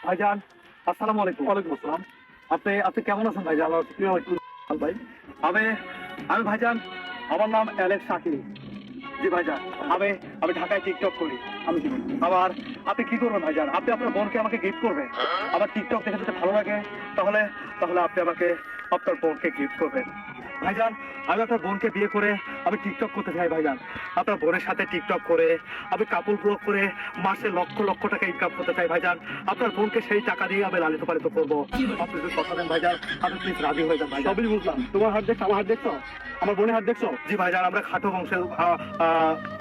ভাইজান আসসালামু আলাইকুম। ওয়ালাইকুম আসসালাম। আপনি আপনি কেমন আছেন ভাইজান? ভাই আমি আমি ভাইজান, আমার নাম অ্যালেক্স শাকিল। জি ভাইজান, আমি আমি ঢাকায় টিকটক করি। আমি কি আবার আপনি কি করবেন ভাইজান? আপনি আপনার বোনকে আমাকে গিফট করবেন। আমার টিকটক দেখে যদি ভালো লাগে তাহলে তাহলে আপনি আমাকে আপনার বোনকে গিফট করবেন। ভাইজান, আমি আপনার বোনকে বিয়ে করে আমি টিকটক করতে চাই ভাইজান। আপনার বোনের সাথে টিকটক করে আমি কাপল ব্লগ করে মাসে লক্ষ লক্ষ টাকা ইনকাম করতে চাই ভাইজান। আপনার বোনকে সেই টাকা দিয়ে আমি লালিত পালিত করবো। আপনি যদি কথা দেন ভাইজান, আপনি প্লিজ রাজি হয়ে যান ভাইজান। সবই বুঝলাম। তোমার হাত দেখছো, আমার হাত দেখছো, আমার বোনের হাত দেখছো। জি ভাইজান, আমরা খাটো বংশের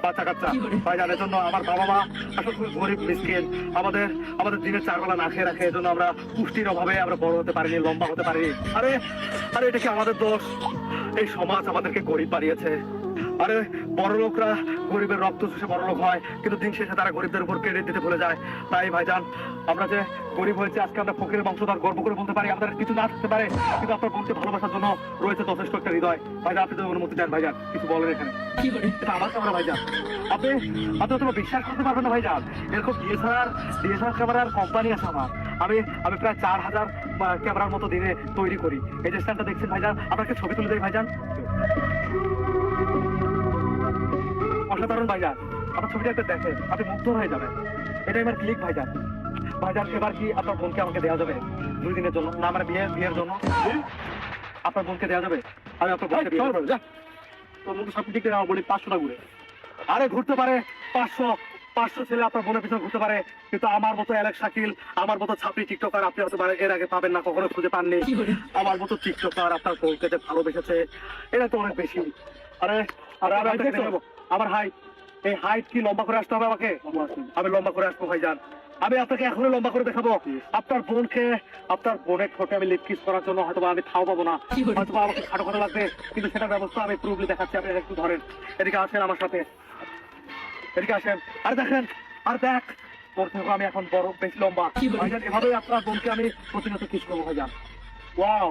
বাচ্চা কাচ্চা ভাইজান। এর জন্য আমার বাবা মা আসলে খুবই গরিব মিসকিন। আমাদের আমাদের দিনে 4 বেলা না খেয়ে রাখে। এর জন্য আমরা পুষ্টির অভাবে আমরা বড় হতে পারিনি, লম্বা হতে পারিনি। আরে আরে এটা কি আমাদের দোষ? এই সমাজ আমাদেরকে গরিব বানিয়েছে। আরে বড় লোকরা গরিবের রক্ত চুষে বড় লোক হয়, কিন্তু দিন শেষে তারা গরিবদের উপর ক্রেডিট দিতে ভুলে যায়। তাই ভাইজান, আমরা যে গরিব হয়েছে আজকে আমরা ফকিরের বংশধর গর্ব করে বলতে পারি। আমাদের কিছু না থাকতে পারে, কিন্তু আপনার বোনকে ভালোবাসার জন্য রয়েছে যথেষ্ট একটা হৃদয়। ভাইজান, আপনি তো অনুমতি দেন ভাইজান, কিছু বলেন এখানে। এটা আমার ক্যামেরা ভাইজান, আপনি আপনি তো বিশ্বাস করতে পারবেন না ভাইজান। এরকম ডিএসএলআর ক্যামেরার কোম্পানি আছে আমার। আমি আমি প্রায় 4000 ক্যামেরার মতো দিনে তৈরি করি। এই যে স্ট্যান্ডটা দেখছেন ভাইজান, আপনাকে ছবি তুলে দেয় ভাইজান। অসাধারণ ভাইজান, আপনার ছবিটা একটা দেখেন, আপনি মুগ্ধ হয়ে যাবেন। এটাই আমার ক্লিক ভাইজান। ভাইজান, এবার কি আপনার বোনকে আমাকে দেওয়া যাবে 2 দিনের জন্য? না, আমার বিয়ের জন্য আপনার বোনকে দেওয়া যাবে? আমি আপনার বোনকে বিয়ে করবো। তোর মতো সব দিকে আমার বলি 500 টাকা ঘুরে। আরে ঘুরতে পারে 500 ছেলে আপনার বোনের পিছনে ঘুরতে পারে, কিন্তু আমার মতো অ্যালেক্স শাকিল, আমার মতো ছাত্রী টিকটকার আপনি হতে পারে এর আগে পাবেন না, কখনো খুঁজে পাননি। আমার মতো টিকটকার আপনার বোনকে যে ভালোবেসেছে, এটা তো অনেক বেশি। আরে আরে আমি আপনাকে দেখাবো। আমার হাইট, এই হাইট কি লম্বা করে আসতে হবে আমাকে? আমি লম্বা করে আসবো ভাইজান। আমি আপনাকে এখনো লম্বা করে দেখাবো। আপনার বোনকে, আপনার বোনের ঠোঁটে আমি লিপ কিস করার জন্য হয়তো আমি থাও পাবো না, হয়তো আমাকে খাটো খাটো লাগবে, কিন্তু সেটার ব্যবস্থা আমি প্রুফলি দেখাচ্ছি। আপনি একটু ধরেন, এদিকে আসেন আমার সাথে, এদিকে আসেন। আর দেখেন, আর দেখ, তোর থেকে আমি এখন বড়, বেশি লম্বা ভাইজান। এভাবেই আপনার বোনকে আমি প্রতিনিয়ত কিস করবো ভাইজান। ওয়াও,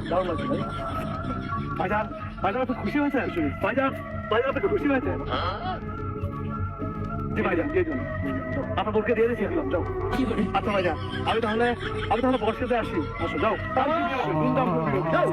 দারুণ লাগছে ভাই। ভাইজান, ভাইজান আপনি খুশি হয়েছেন? ভাইজান, ভাইজান আপনি খুশি হয়েছেন? জি ভাইজান, দিয়ে দিন। আপনার বোনকে দিয়ে দিয়েছি, দিলাম, যাও। আচ্ছা ভাইজান, আমি তাহলে বর্ষাতে আসি। আসো, যাও। যাও।